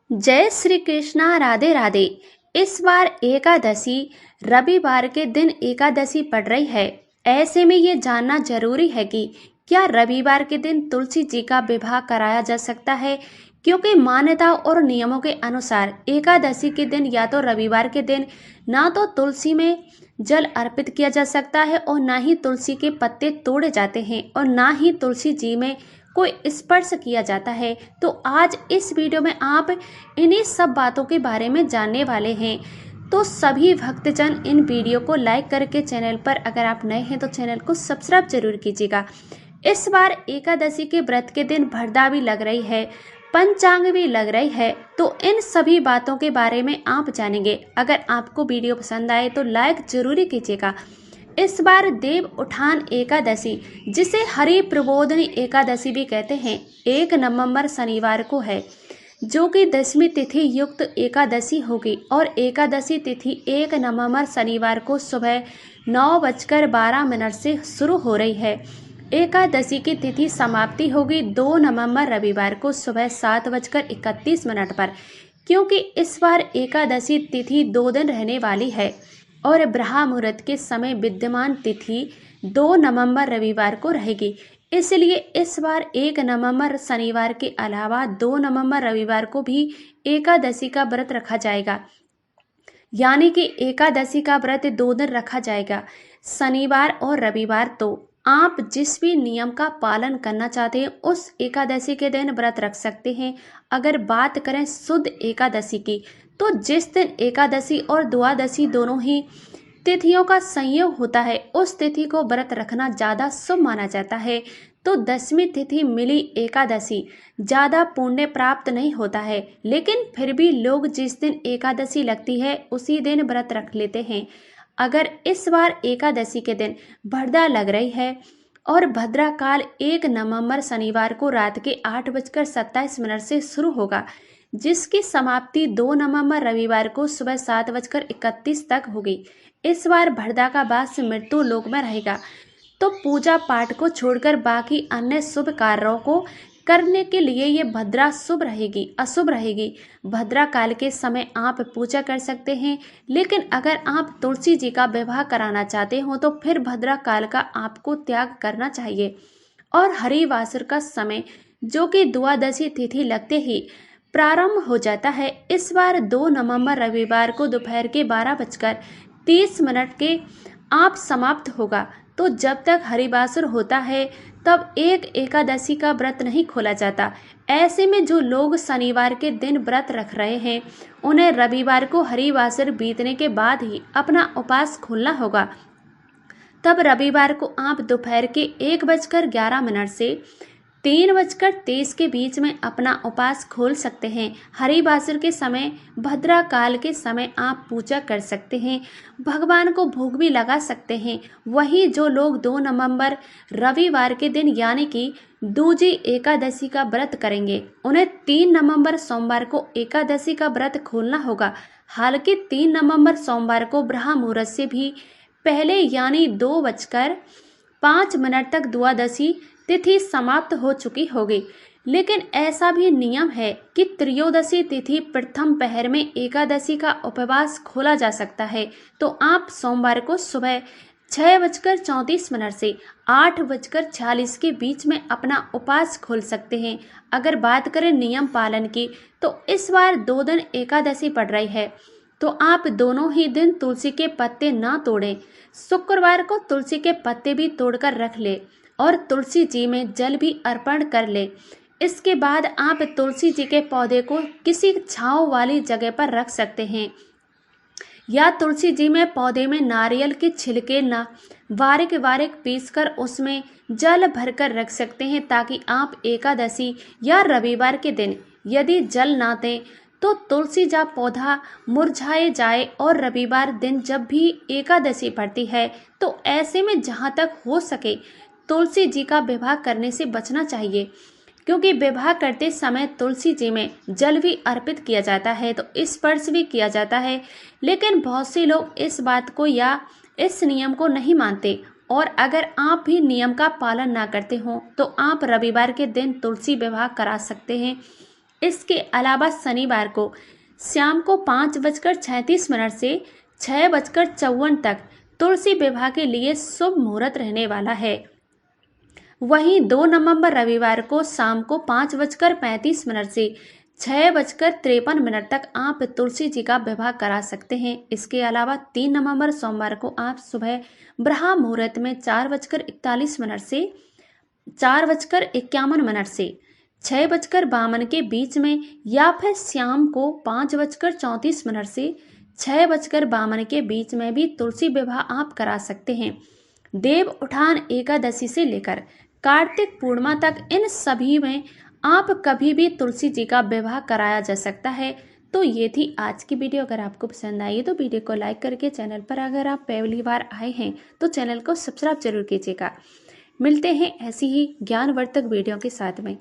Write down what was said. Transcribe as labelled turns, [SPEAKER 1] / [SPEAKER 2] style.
[SPEAKER 1] जय श्री कृष्णा। राधे राधे। इस बार एकादशी रविवार के दिन एकादशी पड़ रही है। ऐसे में ये जानना जरूरी है कि क्या रविवार के दिन तुलसी जी का विवाह कराया जा सकता है, क्योंकि मान्यताओं और नियमों के अनुसार एकादशी के दिन या तो रविवार के दिन ना तो तुलसी में जल अर्पित किया जा सकता है और ना ही तुलसी के पत्ते तोड़े जाते हैं और ना ही तुलसी जी में कोई स्पर्श किया जाता है। तो आज इस वीडियो में आप इन्हीं सब बातों के बारे में जानने वाले हैं। तो सभी भक्तजन इन वीडियो को लाइक करके चैनल पर अगर आप नए हैं तो चैनल को सब्सक्राइब जरूर कीजिएगा। इस बार एकादशी के व्रत के दिन भरदा भी लग रही है, पंचांग भी लग रही है। तो इन सभी बातों के बारे में आप जानेंगे। अगर आपको वीडियो पसंद आए तो लाइक जरूर कीजिएगा। इस बार देव उठान एकादशी, जिसे हरि प्रबोधनी एकादशी भी कहते हैं, 1 नवंबर शनिवार को है, जो कि 10वीं तिथि युक्त एकादशी होगी और एकादशी तिथि 1 नवंबर शनिवार को सुबह 9:12 से शुरू हो रही है। एकादशी की तिथि समाप्ति होगी 2 नवंबर रविवार को सुबह 7:31 पर, क्योंकि इस बार एकादशी तिथि 2 दिन रहने वाली है और ब्रह्म मुहूर्त के समय विद्यमान तिथि 2 नवंबर रविवार को रहेगी। इसलिए इस बार 1 नवंबर शनिवार के अलावा 2 नवंबर रविवार को भी एकादशी का व्रत रखा जाएगा, यानी कि एकादशी का व्रत 2 दिन रखा जाएगा, शनिवार और रविवार। तो आप जिस भी नियम का पालन करना चाहते हैं उस एकादशी के दिन व्रत रख सकते हैं। अगर बात करें शुद्ध एकादशी की, तो जिस दिन एकादशी और द्वादशी दोनों ही तिथियों का संयोग होता है उस तिथि को व्रत रखना ज़्यादा शुभ माना जाता है। तो 10वीं तिथि मिली एकादशी ज़्यादा पुण्य प्राप्त नहीं होता है, लेकिन फिर भी लोग जिस दिन एकादशी लगती है उसी दिन व्रत रख लेते हैं। अगर इस बार एकादशी के दिन भरदा लग रही है और भद्रा काल 1 नवंबर शनिवार को रात के 8:27 से शुरू होगा, जिसकी समाप्ति 2 नवंबर रविवार को सुबह 7:31 तक होगी। इस बार भरदा का वास मृत्यु लोक में रहेगा, तो पूजा पाठ को छोड़कर बाकी अन्य शुभ कार्यों को करने के लिए ये भद्रा शुभ रहेगी, अशुभ रहेगी। भद्रा काल के समय आप पूजा कर सकते हैं, लेकिन अगर आप तुलसी जी का विवाह कराना चाहते हो तो फिर भद्रा काल का आपको त्याग करना चाहिए। और हरिवासर का समय, जो कि द्वादशी तिथि लगते ही प्रारंभ हो जाता है, इस बार 2 नवंबर रविवार को दोपहर के 12:30 के आप समाप्त होगा। तो जब तक हरिवासर होता है तब एक एकादशी का व्रत नहीं खोला जाता। ऐसे में जो लोग शनिवार के दिन व्रत रख रहे हैं उन्हें रविवार को हरिवासर बीतने के बाद ही अपना उपवास खोलना होगा। तब रविवार को आप दोपहर के 1:11 से 3:23 के बीच में अपना उपवास खोल सकते हैं। हरिवासर के समय, भद्रा काल के समय आप पूजा कर सकते हैं, भगवान को भोग भी लगा सकते हैं। वहीं जो लोग 2 नवंबर रविवार के दिन यानी कि दूजी एकादशी का व्रत करेंगे उन्हें 3 नवंबर सोमवार को एकादशी का व्रत खोलना होगा। हालांकि 3 नवंबर सोमवार को ब्रह्म मुहूर्त से भी पहले यानी 2:05 तक द्वादशी तिथि समाप्त हो चुकी होगी। लेकिन ऐसा भी नियम है कि त्रयोदशी तिथि प्रथम पहर में एकादशी का उपवास खोला जा सकता है। तो आप सोमवार को सुबह 6:34 से 8:46 के बीच में अपना उपवास खोल सकते हैं। अगर बात करें नियम पालन की, तो इस बार 2 दिन एकादशी पड़ रही है, तो आप दोनों ही दिन तुलसी के पत्ते ना तोड़ें। शुक्रवार को तुलसी के पत्ते भी तोड़कर रख ले और तुलसी जी में जल भी अर्पण कर ले। इसके बाद आप तुलसी जी के पौधे को किसी छांव वाली जगह पर रख सकते हैं, या तुलसी जी में पौधे में नारियल के छिलके ना बारीक बारीक पीसकर उसमें जल भरकर रख सकते हैं, ताकि आप एकादशी या रविवार के दिन यदि जल ना दें तो तुलसी जा पौधा मुरझाए जाए। और रविवार दिन जब भी एकादशी पड़ती है तो ऐसे में जहाँ तक हो सके तुलसी जी का विवाह करने से बचना चाहिए, क्योंकि विवाह करते समय तुलसी जी में जल भी अर्पित किया जाता है, तो स्पर्श भी किया जाता है। लेकिन बहुत से लोग इस बात को या इस नियम को नहीं मानते, और अगर आप भी नियम का पालन ना करते हो तो आप रविवार के दिन तुलसी विवाह करा सकते हैं। इसके अलावा शनिवार को शाम को 5:36 से 6:54 तक तुलसी विवाह के लिए शुभ मुहूर्त रहने वाला है। वहीं 2 नवंबर रविवार को शाम को 5:35 से 6:53 तक आप तुलसी जी का विवाह करा सकते हैं। इसके अलावा 3 नवंबर सोमवार को आप सुबह ब्रह्म मुहूर्त में 4:41 से 4:51 से 6:52 के बीच में या फिर शाम को 5:34 से 6:52 के बीच में भी तुलसी विवाह आप करा सकते हैं। देव उठान एकादशी से लेकर कार्तिक पूर्णिमा तक इन सभी में आप कभी भी तुलसी जी का विवाह कराया जा सकता है। तो ये थी आज की वीडियो। अगर आपको पसंद आई तो वीडियो को लाइक करके चैनल पर अगर आप पहली बार आए हैं तो चैनल को सब्सक्राइब जरूर कीजिएगा। मिलते हैं ऐसी ही ज्ञानवर्धक वीडियो के साथ में।